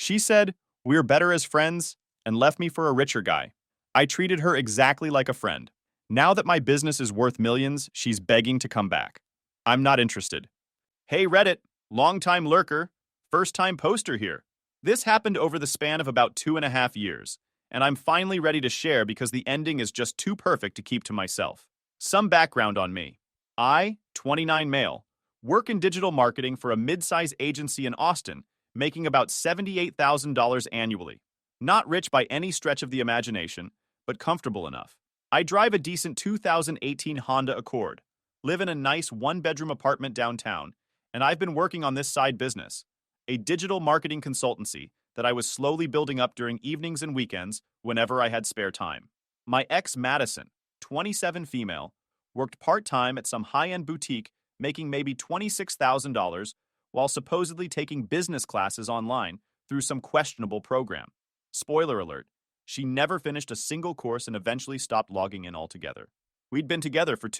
She said, "We're better as friends," and left me for a richer guy. I treated her exactly like a friend. Now that my business is worth millions, she's begging to come back. I'm not interested. Hey Reddit, long-time lurker, first-time poster here. This happened over the span of about 2.5 years, and I'm finally ready to share because the ending is just too perfect to keep to myself. Some background on me. I, 29 male, work in digital marketing for a mid-size agency in Austin, making about $78,000 annually. Not rich by any stretch of the imagination, but comfortable enough. I drive a decent 2018 Honda Accord, live in a nice one-bedroom apartment downtown, and I've been working on this side business, a digital marketing consultancy that I was slowly building up during evenings and weekends whenever I had spare time. My ex Madison, 27 female, worked part-time at some high-end boutique making maybe $26,000 while supposedly taking business classes online through some questionable program. Spoiler alert, she never finished a single course and eventually stopped logging in altogether. We'd been together for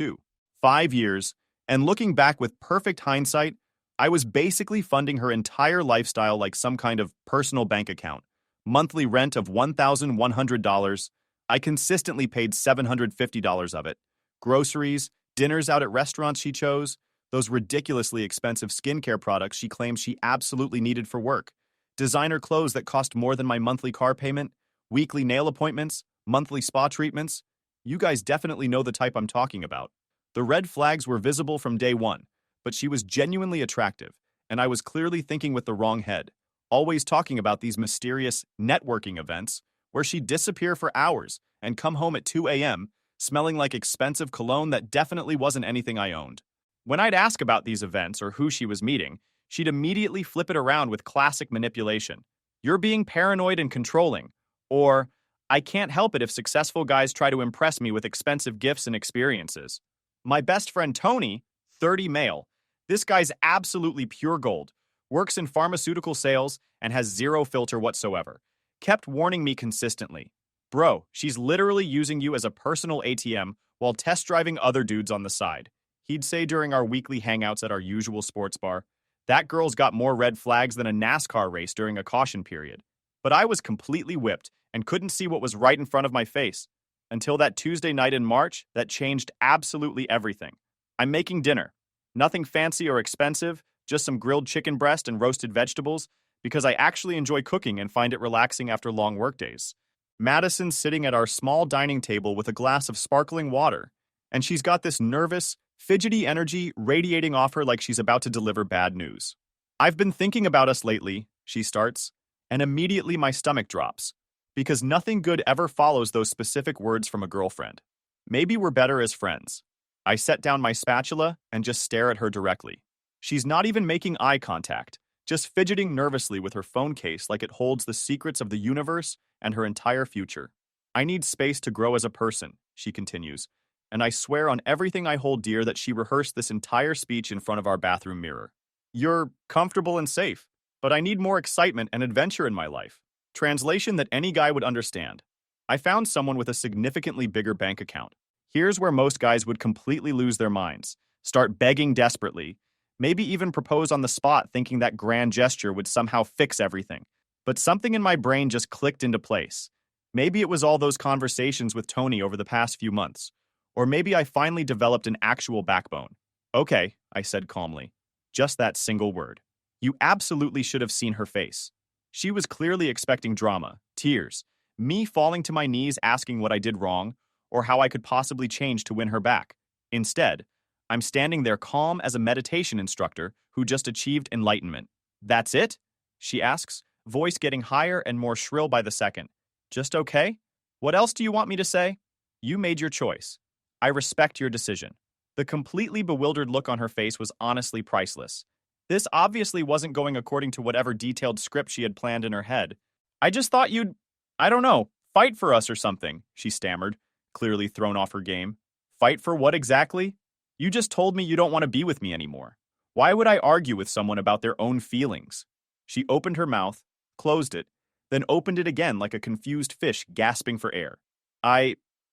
5 years, and looking back with perfect hindsight, I was basically funding her entire lifestyle like some kind of personal bank account. Monthly rent of $1,100. I consistently paid $750 of it. Groceries, dinners out at restaurants she chose, those ridiculously expensive skincare products she claimed she absolutely needed for work, designer clothes that cost more than my monthly car payment, weekly nail appointments, monthly spa treatments. You guys definitely know the type I'm talking about. The red flags were visible from day one, but she was genuinely attractive, and I was clearly thinking with the wrong head, always talking about these mysterious networking events where she'd disappear for hours and come home at 2 a.m. smelling like expensive cologne that definitely wasn't anything I owned. When I'd ask about these events or who she was meeting, she'd immediately flip it around with classic manipulation. "You're being paranoid and controlling," or "I can't help it if successful guys try to impress me with expensive gifts and experiences." My best friend Tony, 30 male, this guy's absolutely pure gold, works in pharmaceutical sales and has zero filter whatsoever, kept warning me consistently. "Bro, she's literally using you as a personal ATM while test driving other dudes on the side." He'd say during our weekly hangouts at our usual sports bar, "That girl's got more red flags than a NASCAR race during a caution period." But I was completely whipped and couldn't see what was right in front of my face. Until that Tuesday night in March, that changed absolutely everything. I'm making dinner. Nothing fancy or expensive, just some grilled chicken breast and roasted vegetables, because I actually enjoy cooking and find it relaxing after long workdays. Madison's sitting at our small dining table with a glass of sparkling water, and she's got this nervous, fidgety energy radiating off her like she's about to deliver bad news. "I've been thinking about us lately," she starts, and immediately my stomach drops, because nothing good ever follows those specific words from a girlfriend. "Maybe we're better as friends." I set down my spatula and just stare at her directly. She's not even making eye contact, just fidgeting nervously with her phone case like it holds the secrets of the universe and her entire future. "I need space to grow as a person," she continues, and I swear on everything I hold dear that she rehearsed this entire speech in front of our bathroom mirror. "You're comfortable and safe, but I need more excitement and adventure in my life." Translation that any guy would understand. I found someone with a significantly bigger bank account. Here's where most guys would completely lose their minds, start begging desperately, maybe even propose on the spot thinking that grand gesture would somehow fix everything. But something in my brain just clicked into place. Maybe it was all those conversations with Tony over the past few months. Or maybe I finally developed an actual backbone. "Okay," I said calmly. Just that single word. You absolutely should have seen her face. She was clearly expecting drama, tears, me falling to my knees asking what I did wrong, or how I could possibly change to win her back. Instead, I'm standing there calm as a meditation instructor who just achieved enlightenment. "That's it?" she asks, voice getting higher and more shrill by the second. "Just okay? What else do you want me to say?" "You made your choice. I respect your decision." The completely bewildered look on her face was honestly priceless. This obviously wasn't going according to whatever detailed script she had planned in her head. "I just thought you'd, I don't know, fight for us or something," she stammered, clearly thrown off her game. "Fight for what exactly? You just told me you don't want to be with me anymore. Why would I argue with someone about their own feelings?" She opened her mouth, closed it, then opened it again like a confused fish gasping for air.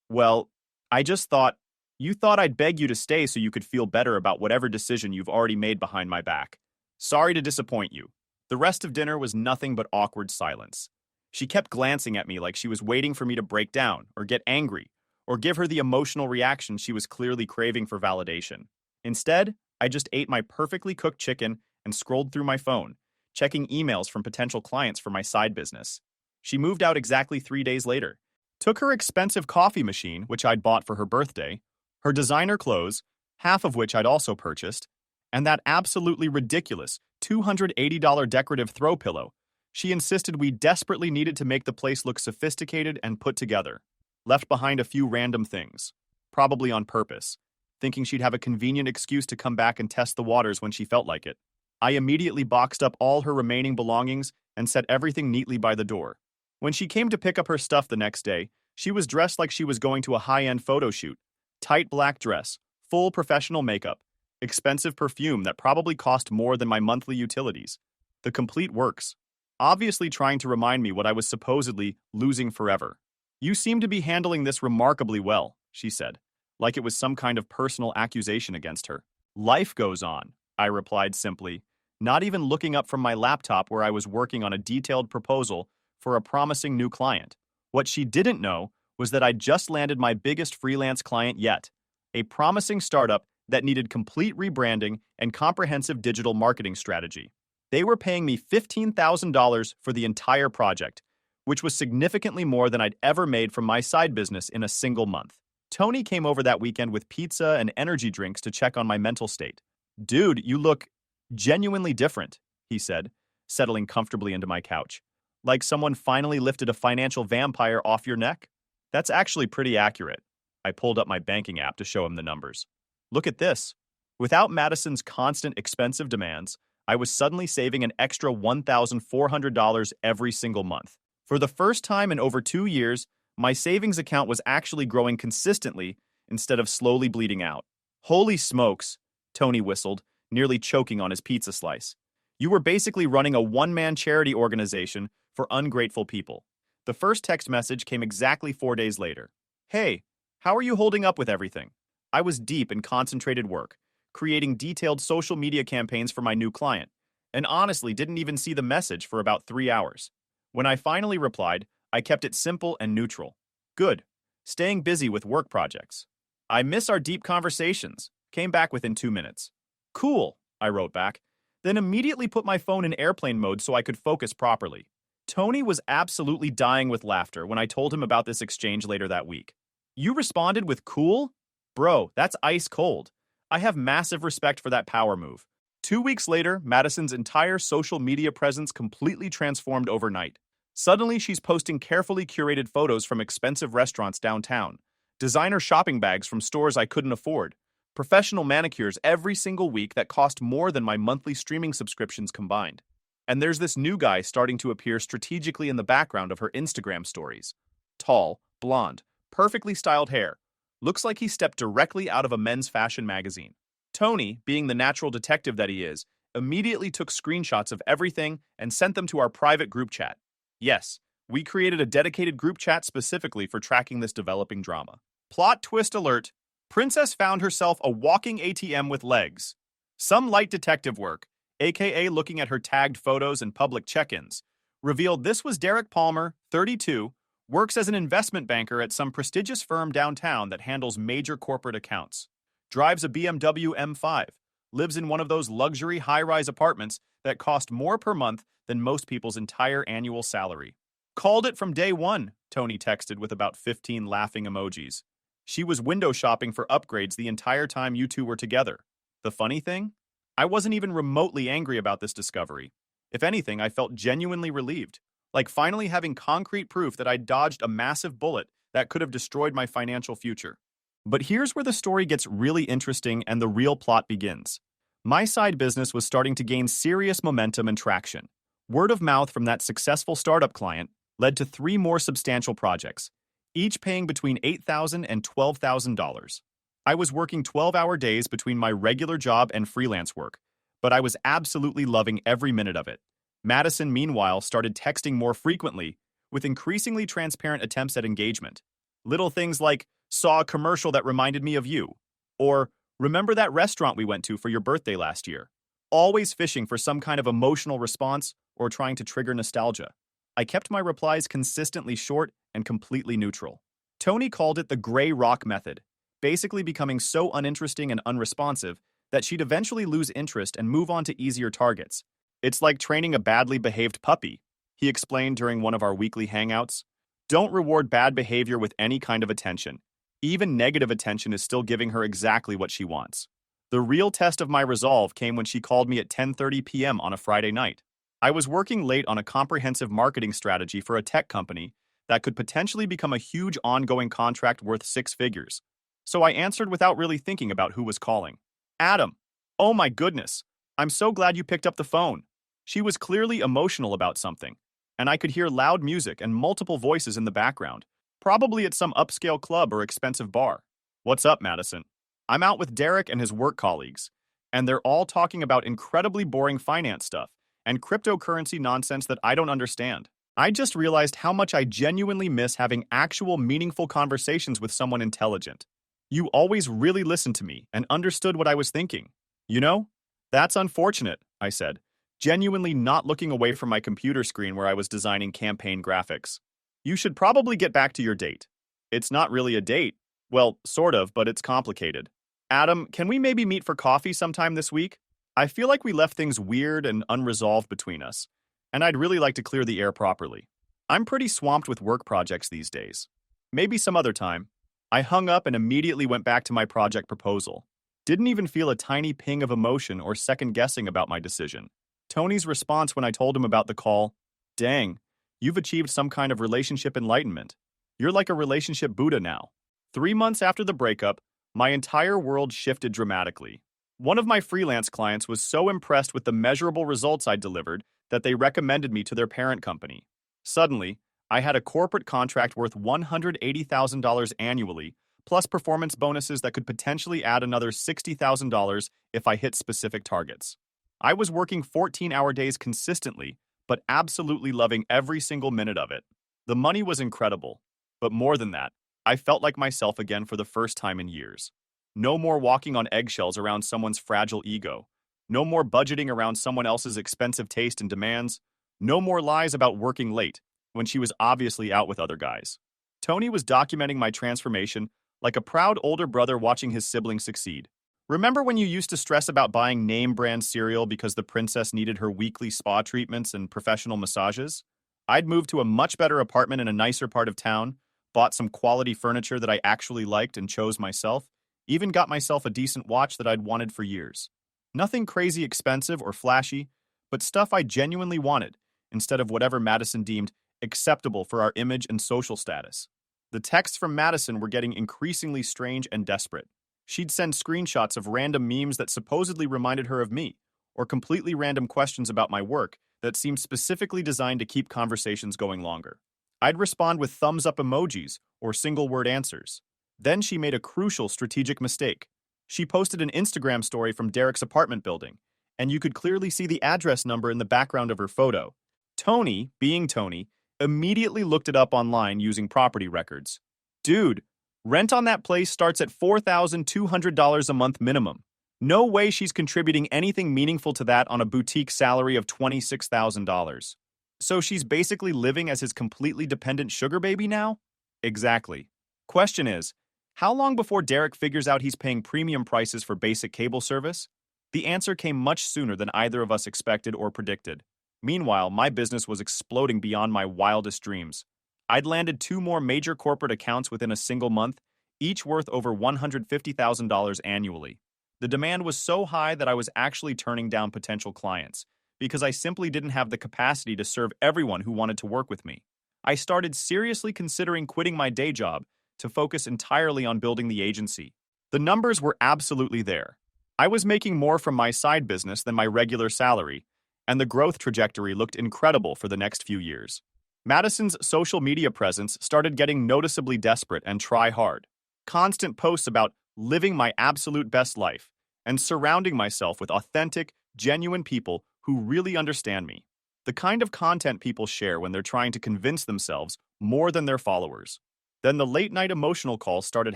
Well, I just thought, you thought I'd beg you to stay so you could feel better about whatever decision you've already made behind my back. Sorry to disappoint you." The rest of dinner was nothing but awkward silence. She kept glancing at me like she was waiting for me to break down or get angry or give her the emotional reaction she was clearly craving for validation. Instead, I just ate my perfectly cooked chicken and scrolled through my phone, checking emails from potential clients for my side business. She moved out exactly 3 days later, took her expensive coffee machine, which I'd bought for her birthday, her designer clothes, half of which I'd also purchased, and that absolutely ridiculous $280 decorative throw pillow. She insisted we desperately needed to make the place look sophisticated and put together. Left behind a few random things, probably on purpose, thinking she'd have a convenient excuse to come back and test the waters when she felt like it. I immediately boxed up all her remaining belongings and set everything neatly by the door. When she came to pick up her stuff the next day, she was dressed like she was going to a high-end photo shoot. Tight black dress, full professional makeup, expensive perfume that probably cost more than my monthly utilities. The complete works. Obviously trying to remind me what I was supposedly losing forever. "You seem to be handling this remarkably well," she said, like it was some kind of personal accusation against her. "Life goes on," I replied simply, not even looking up from my laptop where I was working on a detailed proposal for a promising new client. What she didn't know was that I'd just landed my biggest freelance client yet, a promising startup that needed complete rebranding and comprehensive digital marketing strategy. They were paying me $15,000 for the entire project, which was significantly more than I'd ever made from my side business in a single month. Tony came over that weekend with pizza and energy drinks to check on my mental state. "Dude, you look genuinely different," he said, settling comfortably into my couch. "Like someone finally lifted a financial vampire off your neck?" "That's actually pretty accurate." I pulled up my banking app to show him the numbers. "Look at this." Without Madison's constant expensive demands, I was suddenly saving an extra $1,400 every single month. For the first time in over 2 years, my savings account was actually growing consistently instead of slowly bleeding out. "Holy smokes," Tony whistled, nearly choking on his pizza slice. "You were basically running a one-man charity organization for ungrateful people." The first text message came exactly 4 days later. "Hey, how are you holding up with everything?" I was deep in concentrated work, creating detailed social media campaigns for my new client, and honestly didn't even see the message for about 3 hours. When I finally replied, I kept it simple and neutral. "Good. Staying busy with work projects." "I miss our deep conversations," came back within 2 minutes. "Cool," I wrote back, then immediately put my phone in airplane mode so I could focus properly. Tony was absolutely dying with laughter when I told him about this exchange later that week. "You responded with cool? Bro, that's ice cold. I have massive respect for that power move." 2 weeks later, Madison's entire social media presence completely transformed overnight. Suddenly, she's posting carefully curated photos from expensive restaurants downtown, designer shopping bags from stores I couldn't afford, professional manicures every single week that cost more than my monthly streaming subscriptions combined. And there's this new guy starting to appear strategically in the background of her Instagram stories. Tall, blonde, perfectly styled hair. Looks like he stepped directly out of a men's fashion magazine. Tony, being the natural detective that he is, immediately took screenshots of everything and sent them to our private group chat. Yes, we created a dedicated group chat specifically for tracking this developing drama. Plot twist alert: Princess found herself a walking ATM with legs. Some light detective work, aka looking at her tagged photos and public check-ins, revealed this was Derek Palmer, 32, works as an investment banker at some prestigious firm downtown that handles major corporate accounts. Drives a BMW M5, lives in one of those luxury high-rise apartments that cost more per month than most people's entire annual salary. "Called it from day one," Tony texted with about 15 laughing emojis. "She was window shopping for upgrades the entire time you two were together." The funny thing? I wasn't even remotely angry about this discovery. If anything, I felt genuinely relieved, like finally having concrete proof that I'd dodged a massive bullet that could have destroyed my financial future. But here's where the story gets really interesting and the real plot begins. My side business was starting to gain serious momentum and traction. Word of mouth from that successful startup client led to 3 more substantial projects, each paying between $8,000 and $12,000. I was working 12-hour days between my regular job and freelance work, but I was absolutely loving every minute of it. Madison, meanwhile, started texting more frequently, with increasingly transparent attempts at engagement. Little things like, "Saw a commercial that reminded me of you," or "Remember that restaurant we went to for your birthday last year?" always fishing for some kind of emotional response or trying to trigger nostalgia. I kept my replies consistently short and completely neutral. Tony called it the gray rock method, basically becoming so uninteresting and unresponsive that she'd eventually lose interest and move on to easier targets. It's like training a badly behaved puppy, he explained during one of our weekly hangouts. Don't reward bad behavior with any kind of attention. Even negative attention is still giving her exactly what she wants. The real test of my resolve came when she called me at 10:30 p.m. on a Friday night. I was working late on a comprehensive marketing strategy for a tech company that could potentially become a huge ongoing contract worth six figures. So I answered without really thinking about who was calling. Adam. Oh my goodness. I'm so glad you picked up the phone. She was clearly emotional about something, and I could hear loud music and multiple voices in the background, probably at some upscale club or expensive bar. What's up, Madison? I'm out with Derek and his work colleagues, and they're all talking about incredibly boring finance stuff and cryptocurrency nonsense that I don't understand. I just realized how much I genuinely miss having actual meaningful conversations with someone intelligent. You always really listened to me and understood what I was thinking. You know? That's unfortunate, I said, genuinely not looking away from my computer screen where I was designing campaign graphics. You should probably get back to your date. It's not really a date. Well, sort of, but it's complicated. Adam, can we maybe meet for coffee sometime this week? I feel like we left things weird and unresolved between us, and I'd really like to clear the air properly. I'm pretty swamped with work projects these days. Maybe some other time. I hung up and immediately went back to my project proposal. Didn't even feel a tiny ping of emotion or second guessing about my decision. Tony's response when I told him about the call, "Dang, you've achieved some kind of relationship enlightenment. You're like a relationship Buddha now." 3 months after the breakup, my entire world shifted dramatically. One of my freelance clients was so impressed with the measurable results I delivered that they recommended me to their parent company. Suddenly, I had a corporate contract worth $180,000 annually, plus performance bonuses that could potentially add another $60,000 if I hit specific targets. I was working 14-hour days consistently, but absolutely loving every single minute of it. The money was incredible, but more than that, I felt like myself again for the first time in years. No more walking on eggshells around someone's fragile ego. No more budgeting around someone else's expensive taste and demands. No more lies about working late when she was obviously out with other guys. Tony was documenting my transformation like a proud older brother watching his sibling succeed. Remember when you used to stress about buying name brand cereal because the princess needed her weekly spa treatments and professional massages? I'd moved to a much better apartment in a nicer part of town, bought some quality furniture that I actually liked and chose myself, even got myself a decent watch that I'd wanted for years. Nothing crazy expensive or flashy, but stuff I genuinely wanted, instead of whatever Madison deemed acceptable for our image and social status. The texts from Madison were getting increasingly strange and desperate. She'd send screenshots of random memes that supposedly reminded her of me, or completely random questions about my work that seemed specifically designed to keep conversations going longer. I'd respond with thumbs up emojis or single-word answers. Then she made a crucial strategic mistake. She posted an Instagram story from Derek's apartment building, and you could clearly see the address number in the background of her photo. Tony, being Tony, immediately looked it up online using property records. Dude, rent on that place starts at $4,200 a month minimum. No way she's contributing anything meaningful to that on a boutique salary of $26,000. So she's basically living as his completely dependent sugar baby now? Exactly. Question is, how long before Derek figures out he's paying premium prices for basic cable service? The answer came much sooner than either of us expected or predicted. Meanwhile, my business was exploding beyond my wildest dreams. I'd landed 2 more major corporate accounts within a single month, each worth over $150,000 annually. The demand was so high that I was actually turning down potential clients, because I simply didn't have the capacity to serve everyone who wanted to work with me. I started seriously considering quitting my day job to focus entirely on building the agency. The numbers were absolutely there. I was making more from my side business than my regular salary, and the growth trajectory looked incredible for the next few years. Madison's social media presence started getting noticeably desperate and try-hard. Constant posts about living my absolute best life and surrounding myself with authentic, genuine people who really understand me. The kind of content people share when they're trying to convince themselves more than their followers. Then the late-night emotional calls started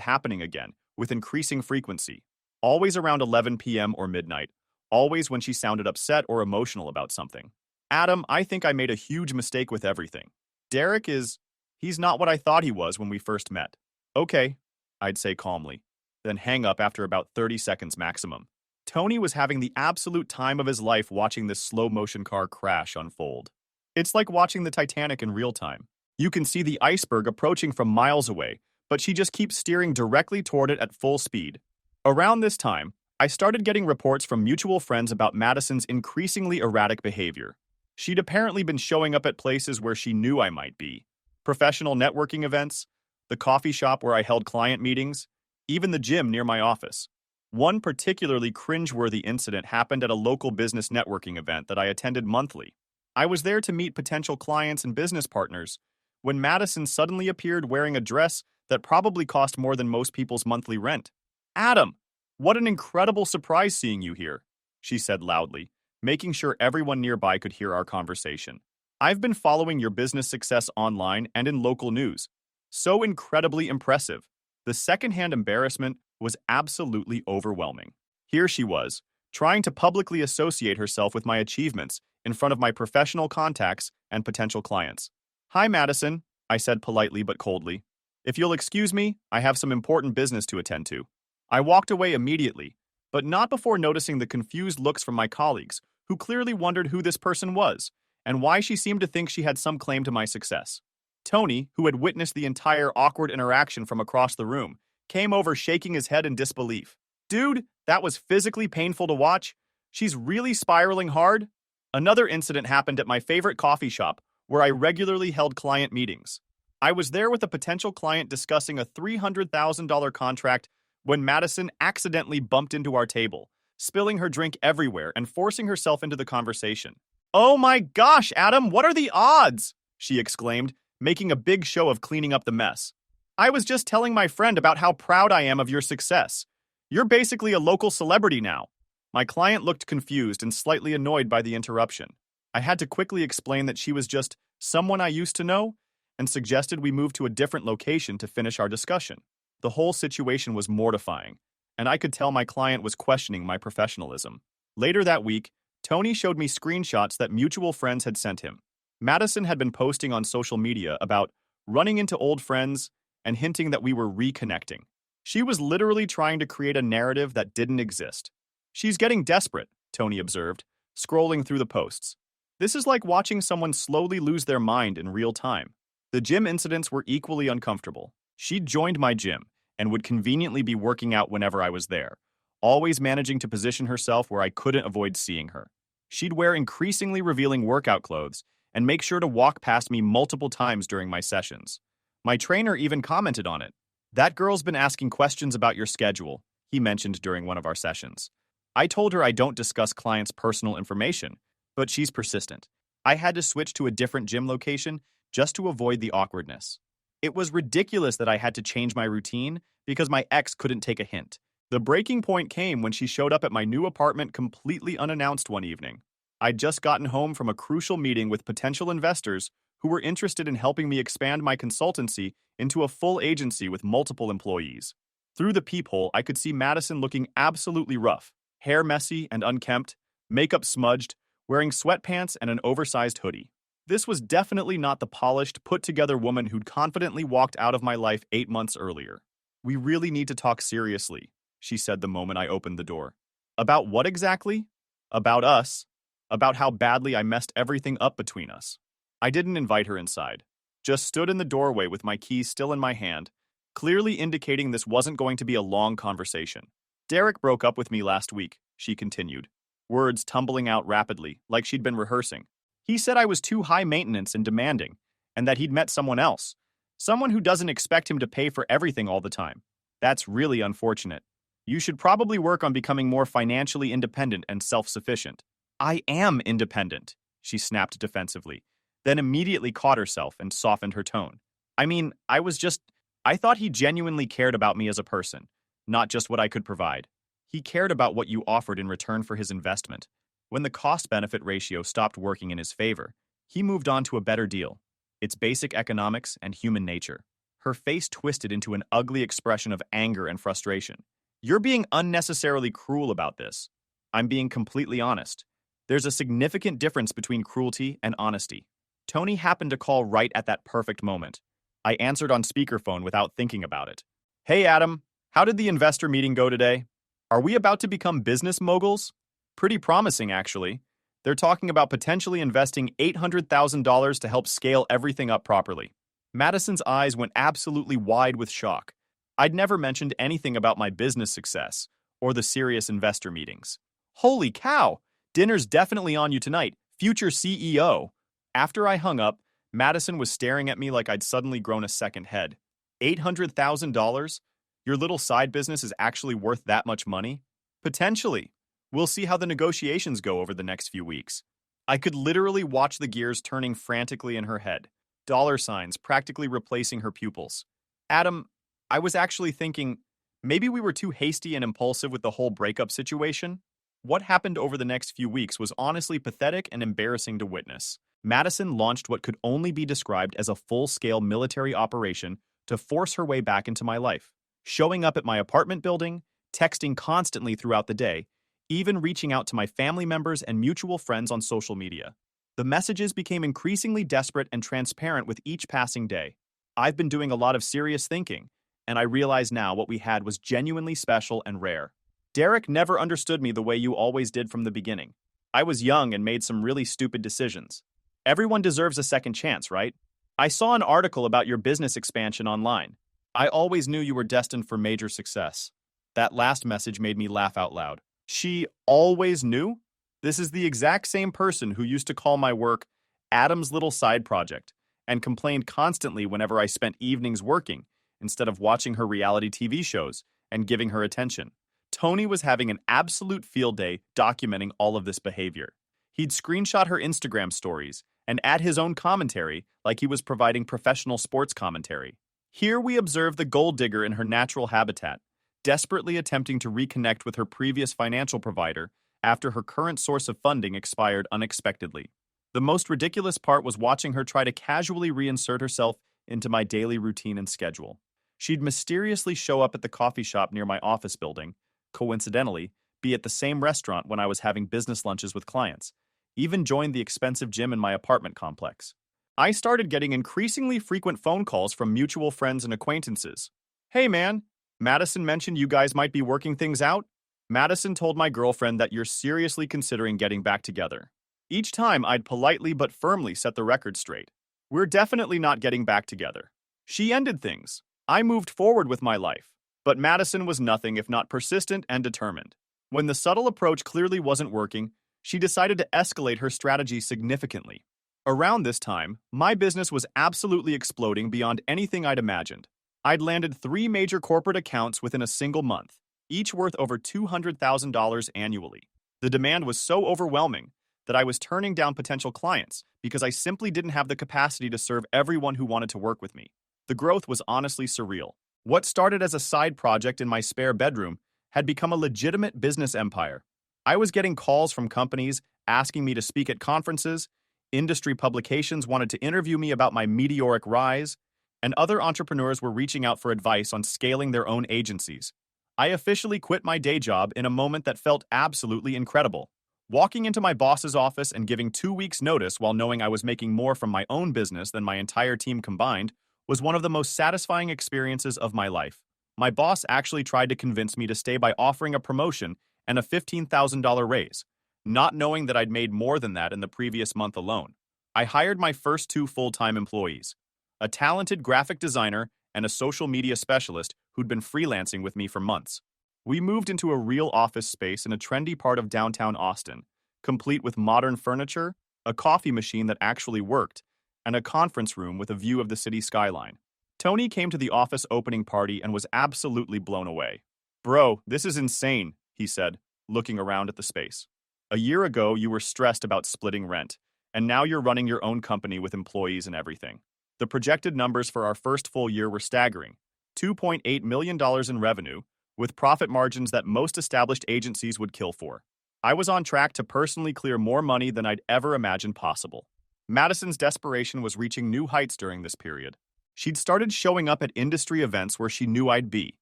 happening again with increasing frequency, always around 11 p.m. or midnight, always when she sounded upset or emotional about something. Adam, I think I made a huge mistake with everything. Derek he's not what I thought he was when we first met. Okay, I'd say calmly, then hang up after about 30 seconds maximum. Tony was having the absolute time of his life watching this slow-motion car crash unfold. It's like watching the Titanic in real time. You can see the iceberg approaching from miles away, but she just keeps steering directly toward it at full speed. Around this time, I started getting reports from mutual friends about Madison's increasingly erratic behavior. She'd apparently been showing up at places where she knew I might be. Professional networking events, the coffee shop where I held client meetings, even the gym near my office. One particularly cringeworthy incident happened at a local business networking event that I attended monthly. I was there to meet potential clients and business partners when Madison suddenly appeared wearing a dress that probably cost more than most people's monthly rent. Adam, what an incredible surprise seeing you here, she said loudly, making sure everyone nearby could hear our conversation. I've been following your business success online and in local news. So incredibly impressive. The secondhand embarrassment was absolutely overwhelming. Here she was, trying to publicly associate herself with my achievements in front of my professional contacts and potential clients. Hi, Madison, I said politely but coldly. If you'll excuse me, I have some important business to attend to. I walked away immediately, but not before noticing the confused looks from my colleagues, who clearly wondered who this person was and why she seemed to think she had some claim to my success. Tony, who had witnessed the entire awkward interaction from across the room, came over shaking his head in disbelief. Dude, that was physically painful to watch. She's really spiraling hard. Another incident happened at my favorite coffee shop, where I regularly held client meetings. I was there with a potential client discussing a $300,000 contract when Madison accidentally bumped into our table, spilling her drink everywhere and forcing herself into the conversation. Oh my gosh, Adam, what are the odds? She exclaimed, making a big show of cleaning up the mess. I was just telling my friend about how proud I am of your success. You're basically a local celebrity now. My client looked confused and slightly annoyed by the interruption. I had to quickly explain that she was just someone I used to know and suggested we move to a different location to finish our discussion. The whole situation was mortifying, and I could tell my client was questioning my professionalism. Later that week, Tony showed me screenshots that mutual friends had sent him. Madison had been posting on social media about running into old friends and hinting that we were reconnecting. She was literally trying to create a narrative that didn't exist. She's getting desperate, Tony observed, scrolling through the posts. This is like watching someone slowly lose their mind in real time. The gym incidents were equally uncomfortable. She'd joined my gym and would conveniently be working out whenever I was there, always managing to position herself where I couldn't avoid seeing her. She'd wear increasingly revealing workout clothes and make sure to walk past me multiple times during my sessions. My trainer even commented on it. That girl's been asking questions about your schedule, he mentioned during one of our sessions. I told her I don't discuss clients' personal information, but she's persistent. I had to switch to a different gym location just to avoid the awkwardness. It was ridiculous that I had to change my routine because my ex couldn't take a hint. The breaking point came when she showed up at my new apartment completely unannounced one evening. I'd just gotten home from a crucial meeting with potential investors who were interested in helping me expand my consultancy into a full agency with multiple employees. Through the peephole, I could see Madison looking absolutely rough, hair messy and unkempt, makeup smudged, wearing sweatpants and an oversized hoodie. This was definitely not the polished, put-together woman who'd confidently walked out of my life 8 months earlier. We really need to talk seriously, she said the moment I opened the door. About what exactly? About us. About how badly I messed everything up between us. I didn't invite her inside. Just stood in the doorway with my keys still in my hand, clearly indicating this wasn't going to be a long conversation. Derek broke up with me last week, she continued, words tumbling out rapidly, like she'd been rehearsing. He said I was too high maintenance and demanding, and that he'd met someone else. Someone who doesn't expect him to pay for everything all the time. That's really unfortunate. You should probably work on becoming more financially independent and self-sufficient. I am independent, she snapped defensively, then immediately caught herself and softened her tone. I thought he genuinely cared about me as a person, not just what I could provide. He cared about what you offered in return for his investment. When the cost-benefit ratio stopped working in his favor, he moved on to a better deal. It's basic economics and human nature. Her face twisted into an ugly expression of anger and frustration. You're being unnecessarily cruel about this. I'm being completely honest. There's a significant difference between cruelty and honesty. Tony happened to call right at that perfect moment. I answered on speakerphone without thinking about it. Hey, Adam, how did the investor meeting go today? Are we about to become business moguls? Pretty promising, actually. They're talking about potentially investing $800,000 to help scale everything up properly. Madison's eyes went absolutely wide with shock. I'd never mentioned anything about my business success or the serious investor meetings. Holy cow! Dinner's definitely on you tonight, future CEO. After I hung up, Madison was staring at me like I'd suddenly grown a second head. $800,000? Your little side business is actually worth that much money? Potentially. We'll see how the negotiations go over the next few weeks. I could literally watch the gears turning frantically in her head, dollar signs practically replacing her pupils. Adam, I was actually thinking, maybe we were too hasty and impulsive with the whole breakup situation? What happened over the next few weeks was honestly pathetic and embarrassing to witness. Madison launched what could only be described as a full-scale military operation to force her way back into my life, showing up at my apartment building, texting constantly throughout the day, even reaching out to my family members and mutual friends on social media. The messages became increasingly desperate and transparent with each passing day. I've been doing a lot of serious thinking, and I realize now what we had was genuinely special and rare. Derek never understood me the way you always did from the beginning. I was young and made some really stupid decisions. Everyone deserves a second chance, right? I saw an article about your business expansion online. I always knew you were destined for major success. That last message made me laugh out loud. She always knew? This is the exact same person who used to call my work Adam's little side project and complained constantly whenever I spent evenings working instead of watching her reality TV shows and giving her attention. Tony was having an absolute field day documenting all of this behavior. He'd screenshot her Instagram stories and add his own commentary like he was providing professional sports commentary. Here we observe the gold digger in her natural habitat, desperately attempting to reconnect with her previous financial provider after her current source of funding expired unexpectedly. The most ridiculous part was watching her try to casually reinsert herself into my daily routine and schedule. She'd mysteriously show up at the coffee shop near my office building, coincidentally, be at the same restaurant when I was having business lunches with clients, even joined the expensive gym in my apartment complex. I started getting increasingly frequent phone calls from mutual friends and acquaintances. Hey man, Madison mentioned you guys might be working things out. Madison told my girlfriend that you're seriously considering getting back together. Each time I'd politely but firmly set the record straight. We're definitely not getting back together. She ended things. I moved forward with my life. But Madison was nothing if not persistent and determined. When the subtle approach clearly wasn't working, she decided to escalate her strategy significantly. Around this time, my business was absolutely exploding beyond anything I'd imagined. I'd landed 3 major corporate accounts within a single month, each worth over $200,000 annually. The demand was so overwhelming that I was turning down potential clients because I simply didn't have the capacity to serve everyone who wanted to work with me. The growth was honestly surreal. What started as a side project in my spare bedroom had become a legitimate business empire. I was getting calls from companies asking me to speak at conferences, industry publications wanted to interview me about my meteoric rise, and other entrepreneurs were reaching out for advice on scaling their own agencies. I officially quit my day job in a moment that felt absolutely incredible. Walking into my boss's office and giving 2 weeks' notice while knowing I was making more from my own business than my entire team combined was one of the most satisfying experiences of my life. My boss actually tried to convince me to stay by offering a promotion and a $15,000 raise, not knowing that I'd made more than that in the previous month alone. I hired my first 2 full-time employees, a talented graphic designer and a social media specialist who'd been freelancing with me for months. We moved into a real office space in a trendy part of downtown Austin, complete with modern furniture, a coffee machine that actually worked, and a conference room with a view of the city skyline. Tony came to the office opening party and was absolutely blown away. "Bro, this is insane," he said, looking around at the space. "A year ago, you were stressed about splitting rent, and now you're running your own company with employees and everything." The projected numbers for our first full year were staggering: $2.8 million in revenue, with profit margins that most established agencies would kill for. I was on track to personally clear more money than I'd ever imagined possible. Madison's desperation was reaching new heights during this period. She'd started showing up at industry events where she knew I'd be,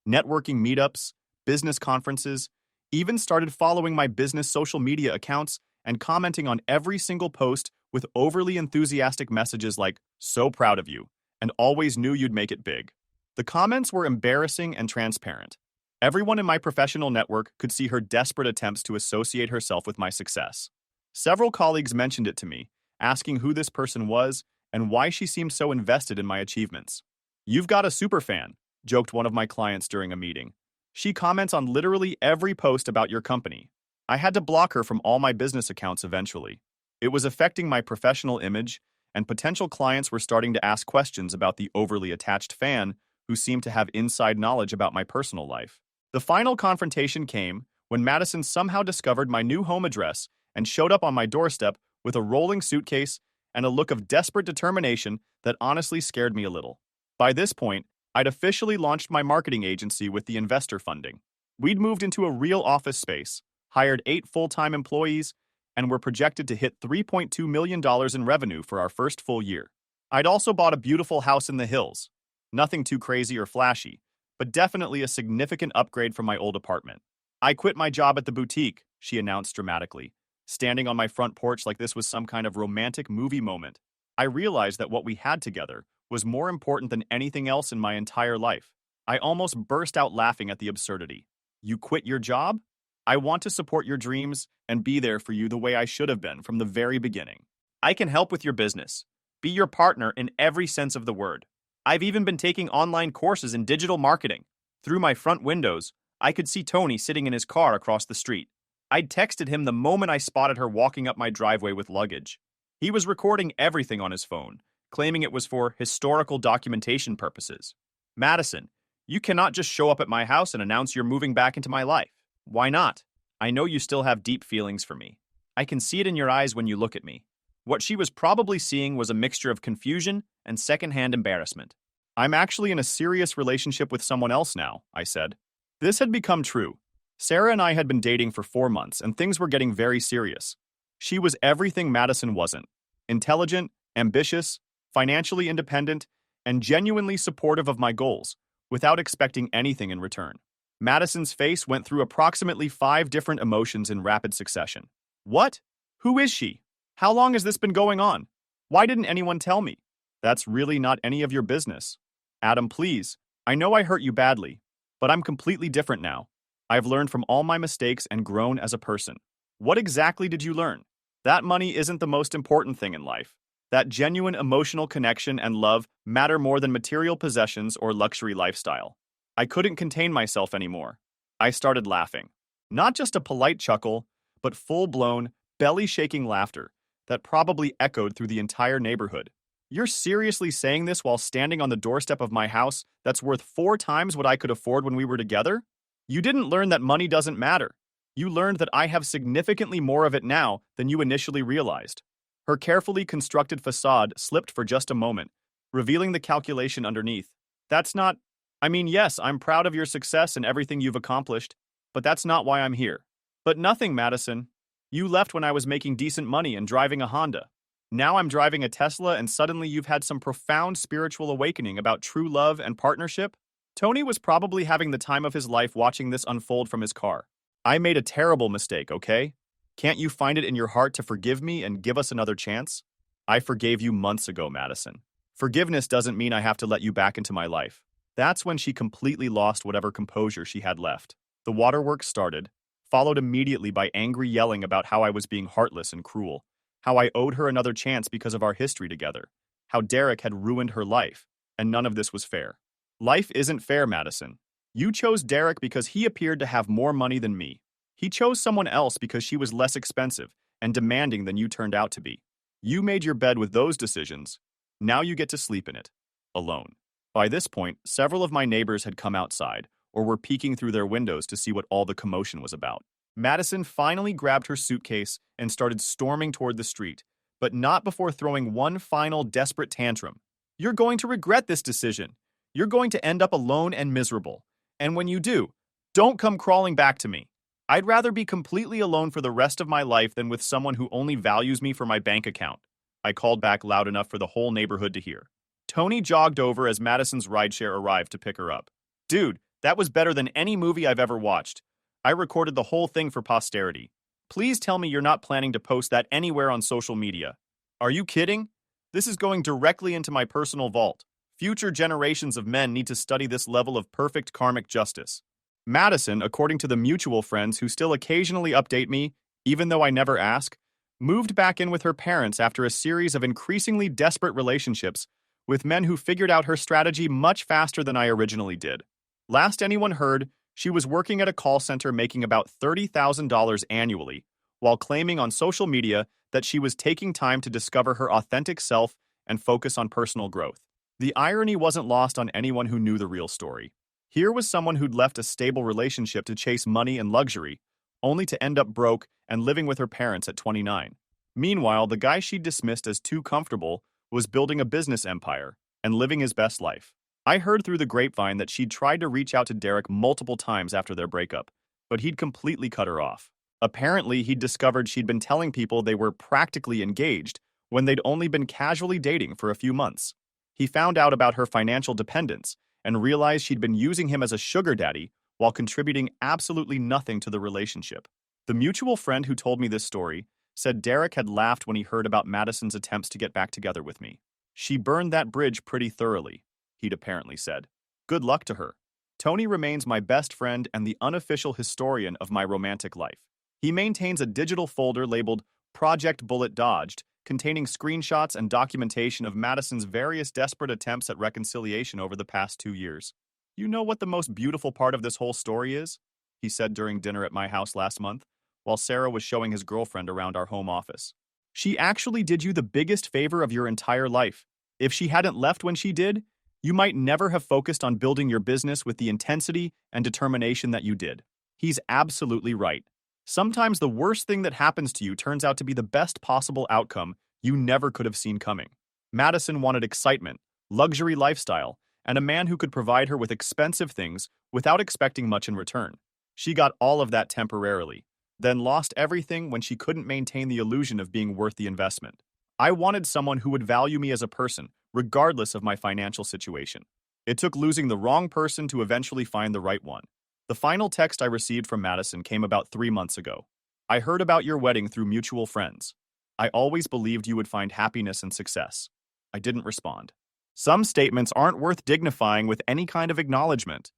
networking meetups, business conferences, even started following my business social media accounts and commenting on every single post with overly enthusiastic messages like, "So proud of you," and "always knew you'd make it big." The comments were embarrassing and transparent. Everyone in my professional network could see her desperate attempts to associate herself with my success. Several colleagues mentioned it to me, asking who this person was and why she seemed so invested in my achievements. "You've got a superfan," joked one of my clients during a meeting. "She comments on literally every post about your company." I had to block her from all my business accounts eventually. It was affecting my professional image, and potential clients were starting to ask questions about the overly attached fan who seemed to have inside knowledge about my personal life. The final confrontation came when Madison somehow discovered my new home address and showed up on my doorstep with a rolling suitcase and a look of desperate determination that honestly scared me a little. By this point, I'd officially launched my marketing agency with the investor funding. We'd moved into a real office space, hired 8 full-time employees, and were projected to hit $3.2 million in revenue for our first full year. I'd also bought a beautiful house in the hills. Nothing too crazy or flashy, but definitely a significant upgrade from my old apartment. "I quit my job at the boutique," she announced dramatically, standing on my front porch like this was some kind of romantic movie moment. I realized that what we had together was more important than anything else in my entire life. I almost burst out laughing at the absurdity. "You quit your job? I want to support your dreams and be there for you the way I should have been from the very beginning. I can help with your business, be your partner in every sense of the word. I've even been taking online courses in digital marketing." Through my front windows, I could see Tony sitting in his car across the street. I'd texted him the moment I spotted her walking up my driveway with luggage. He was recording everything on his phone, claiming it was for historical documentation purposes. "Madison, you cannot just show up at my house and announce you're moving back into my life. Why not? I know you still have deep feelings for me. I can see it in your eyes when you look at me." What she was probably seeing was a mixture of confusion and secondhand embarrassment. "I'm actually in a serious relationship with someone else now," I said. This had become true. Sarah and I had been dating for 4 months, and things were getting very serious. She was everything Madison wasn't: intelligent, ambitious, financially independent, and genuinely supportive of my goals, without expecting anything in return. Madison's face went through approximately 5 different emotions in rapid succession. "What? Who is she? How long has this been going on? Why didn't anyone tell me?" "That's really not any of your business. Adam, please. I know I hurt you badly, but I'm completely different now. I've learned from all my mistakes and grown as a person." "What exactly did you learn?" "That money isn't the most important thing in life. That genuine emotional connection and love matter more than material possessions or luxury lifestyle." I couldn't contain myself anymore. I started laughing. Not just a polite chuckle, but full-blown, belly-shaking laughter that probably echoed through the entire neighborhood. "You're seriously saying this while standing on the doorstep of my house that's worth 4 times what I could afford when we were together? You didn't learn that money doesn't matter. You learned that I have significantly more of it now than you initially realized." Her carefully constructed facade slipped for just a moment, revealing the calculation underneath. "That's not... I mean, yes, I'm proud of your success and everything you've accomplished, but that's not why I'm here." "But nothing, Madison. You left when I was making decent money and driving a Honda. Now I'm driving a Tesla, and suddenly you've had some profound spiritual awakening about true love and partnership?" Tony was probably having the time of his life watching this unfold from his car. "I made a terrible mistake, okay? Can't you find it in your heart to forgive me and give us another chance?" "I forgave you months ago, Madison. Forgiveness doesn't mean I have to let you back into my life." That's when she completely lost whatever composure she had left. The waterworks started, followed immediately by angry yelling about how I was being heartless and cruel, how I owed her another chance because of our history together, how Derek had ruined her life, and none of this was fair. "Life isn't fair, Madison. You chose Derek because he appeared to have more money than me. He chose someone else because she was less expensive and demanding than you turned out to be. You made your bed with those decisions. Now you get to sleep in it, alone." By this point, several of my neighbors had come outside, or were peeking through their windows to see what all the commotion was about. Madison finally grabbed her suitcase and started storming toward the street, but not before throwing one final desperate tantrum. "You're going to regret this decision. You're going to end up alone and miserable. And when you do, don't come crawling back to me. I'd rather be completely alone for the rest of my life than with someone who only values me for my bank account." I called back loud enough for the whole neighborhood to hear. Tony jogged over as Madison's rideshare arrived to pick her up. "Dude, that was better than any movie I've ever watched. I recorded the whole thing for posterity. Please tell me you're not planning to post that anywhere on social media. Are you kidding? This is going directly into my personal vault. Future generations of men need to study this level of perfect karmic justice. Madison, according to the mutual friends who still occasionally update me, even though I never ask, moved back in with her parents after a series of increasingly desperate relationships with men who figured out her strategy much faster than I originally did. Last anyone heard, she was working at a call center making about $30,000 annually, while claiming on social media that she was taking time to discover her authentic self and focus on personal growth. The irony wasn't lost on anyone who knew the real story. Here was someone who'd left a stable relationship to chase money and luxury, only to end up broke and living with her parents at 29. Meanwhile, the guy she'd dismissed as too comfortable was building a business empire and living his best life. I heard through the grapevine that she'd tried to reach out to Derek multiple times after their breakup, but he'd completely cut her off. Apparently, he'd discovered she'd been telling people they were practically engaged when they'd only been casually dating for a few months. He found out about her financial dependence and realized she'd been using him as a sugar daddy while contributing absolutely nothing to the relationship. The mutual friend who told me this story said Derek had laughed when he heard about Madison's attempts to get back together with me. She burned that bridge pretty thoroughly, he'd apparently said. Good luck to her. Tony remains my best friend and the unofficial historian of my romantic life. He maintains a digital folder labeled Project Bullet Dodged, containing screenshots and documentation of Madison's various desperate attempts at reconciliation over the past 2 years. You know what the most beautiful part of this whole story is? He said during dinner at my house last month, while Sarah was showing his girlfriend around our home office. She actually did you the biggest favor of your entire life. If she hadn't left when she did, you might never have focused on building your business with the intensity and determination that you did. He's absolutely right. Sometimes the worst thing that happens to you turns out to be the best possible outcome you never could have seen coming. Madison wanted excitement, luxury lifestyle, and a man who could provide her with expensive things without expecting much in return. She got all of that temporarily, then lost everything when she couldn't maintain the illusion of being worth the investment. I wanted someone who would value me as a person, regardless of my financial situation. It took losing the wrong person to eventually find the right one. The final text I received from Madison came about 3 months ago. I heard about your wedding through mutual friends. I always believed you would find happiness and success. I didn't respond. Some statements aren't worth dignifying with any kind of acknowledgement.